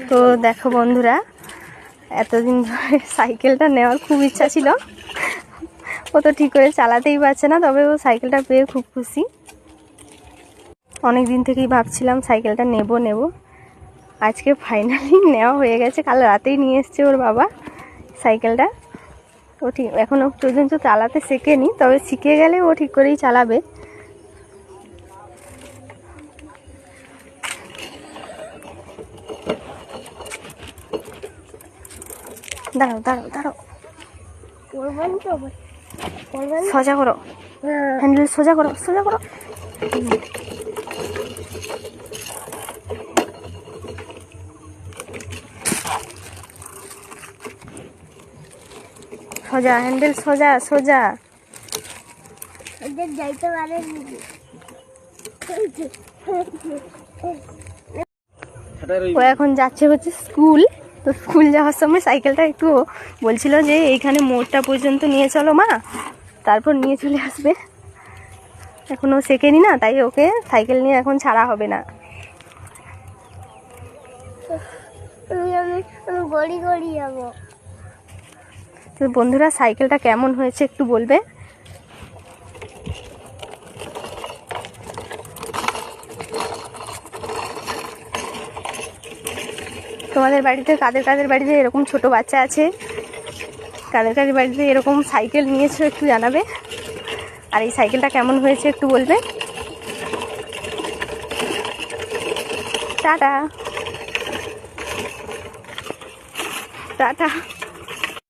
তো দেখো বন্ধুরা, এতদিন ধরে সাইকেলটা নেওয়ার খুব ইচ্ছা ছিল, ও তো ঠিক করে চালাতেই পারছে না, তবে ও সাইকেলটা পেয়ে খুব খুশি। অনেক দিন থেকেই ভাবছিলাম সাইকেলটা নেব, আজকে ফাইনালি নেওয়া হয়ে গেছে। কাল রাতেই নিয়ে এসছে ওর বাবা সাইকেলটা। ও ঠিক এখনও পর্যন্ত চালাতে শেখেনি, তবে শিখে গেলে ও ঠিক করেই চালাবে। দাঁড়াও দাঁড়াও দাঁড়াও, সোজা করো, হ্যান্ডেল সোজা করো, সোজা করো। সোজা হ্যান্ডেল, সোজা সোজা। যাইতে পারে ও এখন যাচ্ছে হচ্ছে স্কুল। তো স্কুল যাওয়ার সময় সাইকেলটা একটু বলছিল যে এইখানে মোড়টা পর্যন্ত নিয়ে চলো মা, তারপর নিয়ে চলে আসবে। এখনও শেখেনি না, তাই ওকে সাইকেল নিয়ে এখন ছাড়া হবে না। আমি গড়ি গড়ি যাবো। তো বন্ধুরা, সাইকেলটা কেমন হয়েছে একটু বলবে। তোমাদের বাড়িতে কাদের বাড়িতে এরকম ছোট বাচ্চা আছে, কাদের বাড়িতে এরকম সাইকেল নিয়েছো একটু জানাবে। আর এই সাইকেলটা কেমন হয়েছে একটু বলবে। Tata tata.